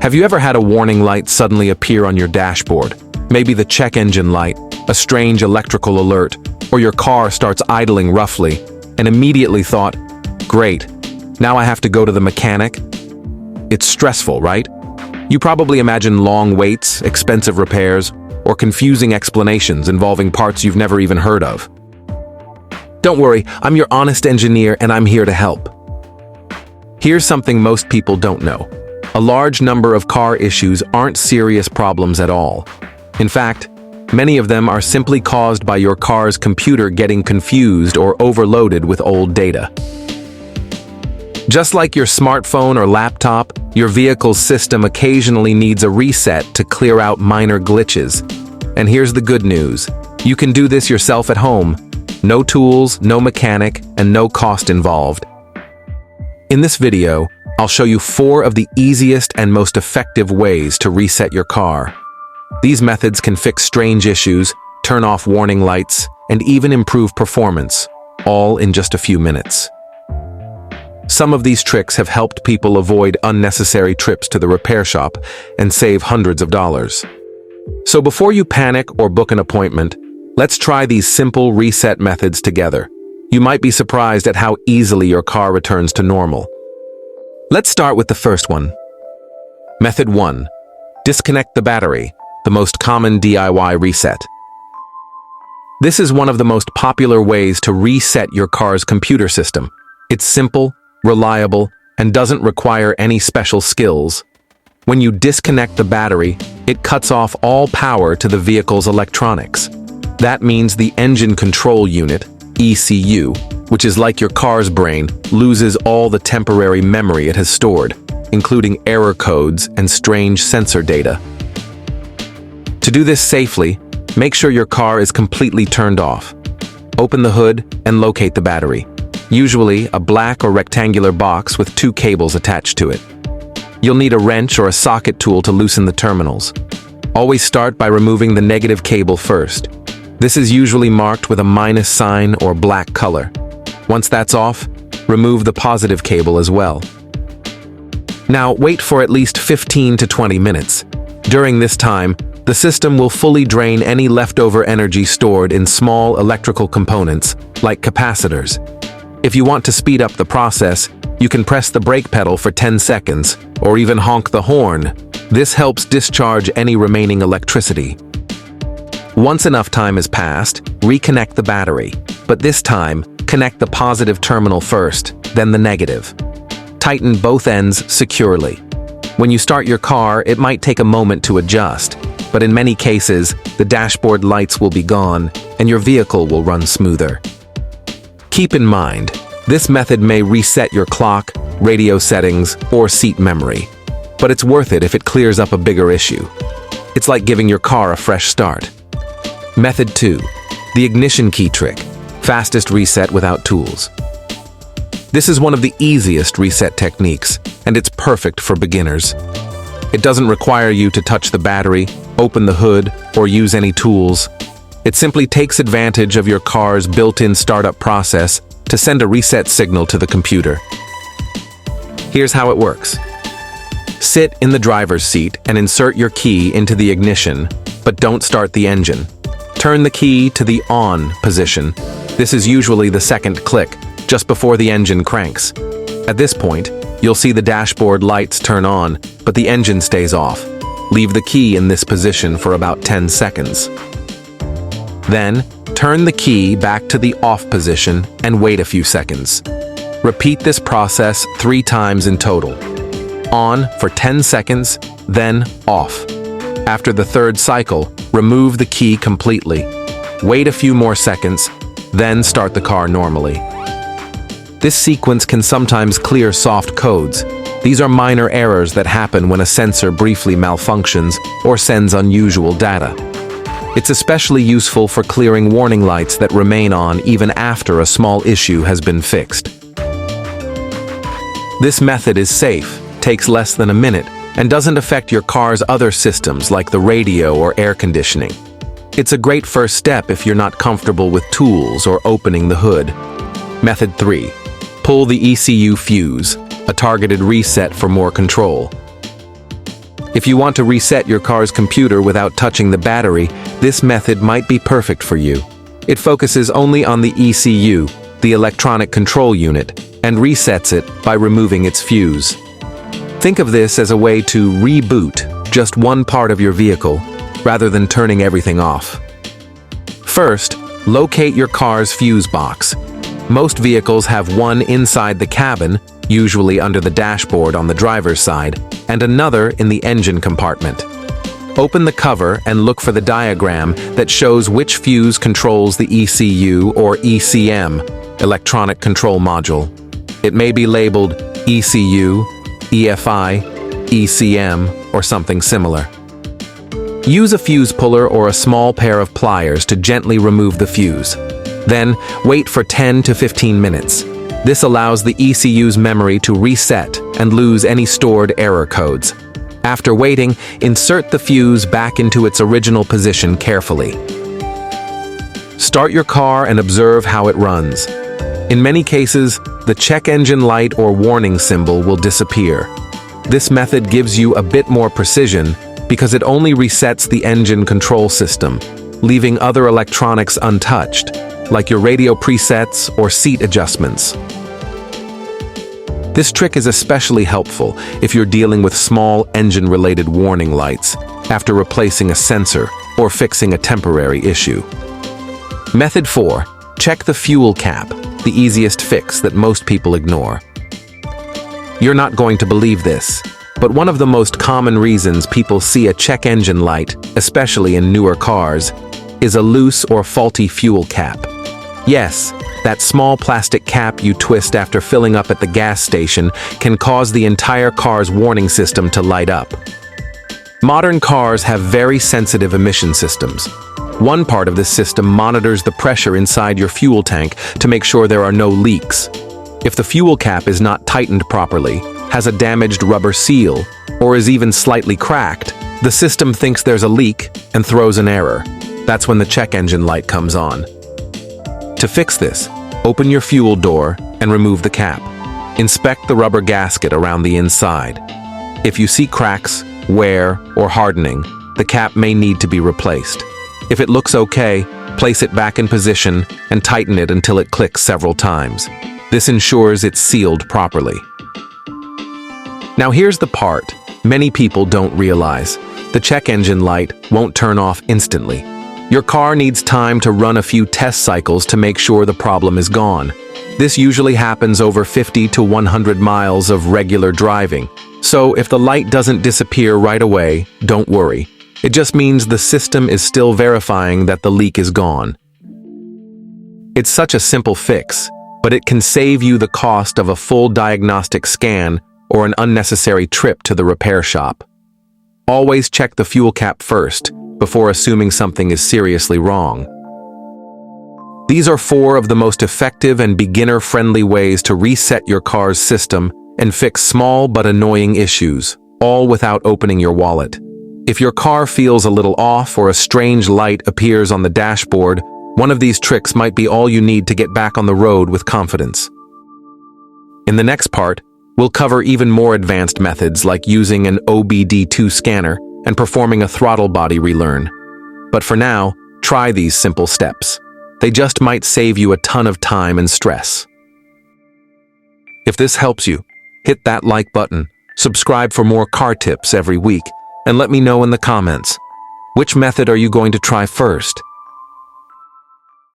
Have you ever had a warning light suddenly appear on your dashboard? Maybe the check engine light, a strange electrical alert, or your car starts idling roughly, and immediately thought, great, now I have to go to the mechanic? It's stressful, right? You probably imagine long waits, expensive repairs, or confusing explanations involving parts you've never even heard of. Don't worry, I'm your honest engineer and I'm here to help. Here's something most people don't know. A large number of car issues aren't serious problems at all. In fact, many of them are simply caused by your car's computer getting confused or overloaded with old data. Just like your smartphone or laptop, your vehicle's system occasionally needs a reset to clear out minor glitches. And here's the good news. You can do this yourself at home. No tools, no mechanic, and no cost involved. In this video, I'll show you 4 of the easiest and most effective ways to reset your car. These methods can fix strange issues, turn off warning lights, and even improve performance, all in just a few minutes. Some of these tricks have helped people avoid unnecessary trips to the repair shop and save hundreds of dollars. So before you panic or book an appointment, let's try these simple reset methods together. You might be surprised at how easily your car returns to normal. Let's start with the first one. Method 1. Disconnect the battery, the most common DIY reset. This is one of the most popular ways to reset your car's computer system. It's simple, reliable, and doesn't require any special skills. When you disconnect the battery, it cuts off all power to the vehicle's electronics. That means the engine control unit, ECU, which is like your car's brain, loses all the temporary memory it has stored, including error codes and strange sensor data. To do this safely, make sure your car is completely turned off. Open the hood and locate the battery, usually a black or rectangular box with 2 cables attached to it. You'll need a wrench or a socket tool to loosen the terminals. Always start by removing the negative cable first. This is usually marked with a minus sign or black color. Once that's off, remove the positive cable as well. Now wait for at least 15 to 20 minutes. During this time, the system will fully drain any leftover energy stored in small electrical components, like capacitors. If you want to speed up the process, you can press the brake pedal for 10 seconds, or even honk the horn. This helps discharge any remaining electricity. Once enough time has passed, reconnect the battery, but this time, connect the positive terminal first, then the negative. Tighten both ends securely. When you start your car, it might take a moment to adjust, but in many cases, the dashboard lights will be gone, and your vehicle will run smoother. Keep in mind, this method may reset your clock, radio settings, or seat memory, but it's worth it if it clears up a bigger issue. It's like giving your car a fresh start. Method 2. The ignition key trick. Fastest reset without tools. This is one of the easiest reset techniques, and it's perfect for beginners. It doesn't require you to touch the battery, open the hood, or use any tools. It simply takes advantage of your car's built-in startup process to send a reset signal to the computer. Here's how it works. Sit in the driver's seat and insert your key into the ignition, but don't start the engine. Turn the key to the on position. This is usually the second click, just before the engine cranks. At this point, you'll see the dashboard lights turn on, but the engine stays off. Leave the key in this position for about 10 seconds. Then, turn the key back to the off position and wait a few seconds. Repeat this process 3 times in total. On for 10 seconds, then off. After the 3rd cycle, remove the key completely. Wait a few more seconds, then start the car normally. This sequence can sometimes clear soft codes. These are minor errors that happen when a sensor briefly malfunctions or sends unusual data. It's especially useful for clearing warning lights that remain on even after a small issue has been fixed. This method is safe, takes less than a minute, and doesn't affect your car's other systems like the radio or air conditioning. It's a great first step if you're not comfortable with tools or opening the hood. Method 3. Pull the ECU fuse, a targeted reset for more control. If you want to reset your car's computer without touching the battery, this method might be perfect for you. It focuses only on the ECU, the electronic control unit, and resets it by removing its fuse. Think of this as a way to reboot just one part of your vehicle, rather than turning everything off. First, locate your car's fuse box. Most vehicles have one inside the cabin, usually under the dashboard on the driver's side, and another in the engine compartment. Open the cover and look for the diagram that shows which fuse controls the ECU or ECM, electronic control module. It may be labeled ECU, EFI, ECM, or something similar. Use a fuse puller or a small pair of pliers to gently remove the fuse. Then, wait for 10 to 15 minutes. This allows the ECU's memory to reset and lose any stored error codes. After waiting, insert the fuse back into its original position carefully. Start your car and observe how it runs. In many cases, the check engine light or warning symbol will disappear. This method gives you a bit more precision because it only resets the engine control system, leaving other electronics untouched, like your radio presets or seat adjustments. This trick is especially helpful if you're dealing with small engine-related warning lights after replacing a sensor or fixing a temporary issue. Method 4. Check the fuel cap, the easiest fix that most people ignore. You're not going to believe this, but one of the most common reasons people see a check engine light, especially in newer cars, is a loose or faulty fuel cap. Yes, that small plastic cap you twist after filling up at the gas station can cause the entire car's warning system to light up. Modern cars have very sensitive emission systems. One part of this system monitors the pressure inside your fuel tank to make sure there are no leaks. If the fuel cap is not tightened properly, has a damaged rubber seal, or is even slightly cracked, the system thinks there's a leak and throws an error. That's when the check engine light comes on. To fix this, open your fuel door and remove the cap. Inspect the rubber gasket around the inside. If you see cracks, wear, or hardening, the cap may need to be replaced. If it looks okay, place it back in position and tighten it until it clicks several times. This ensures it's sealed properly. Now here's the part many people don't realize. The check engine light won't turn off instantly. Your car needs time to run a few test cycles to make sure the problem is gone. This usually happens over 50 to 100 miles of regular driving. So if the light doesn't disappear right away, don't worry. It just means the system is still verifying that the leak is gone. It's such a simple fix, but it can save you the cost of a full diagnostic scan or an unnecessary trip to the repair shop. Always check the fuel cap first, before assuming something is seriously wrong. These are 4 of the most effective and beginner-friendly ways to reset your car's system and fix small but annoying issues, all without opening your wallet. If your car feels a little off or a strange light appears on the dashboard, one of these tricks might be all you need to get back on the road with confidence. In the next part, we'll cover even more advanced methods like using an OBD2 scanner and performing a throttle body relearn. But for now, try these simple steps. They just might save you a ton of time and stress. If this helps you, hit that like button, subscribe for more car tips every week, and let me know in the comments. Which method are you going to try first?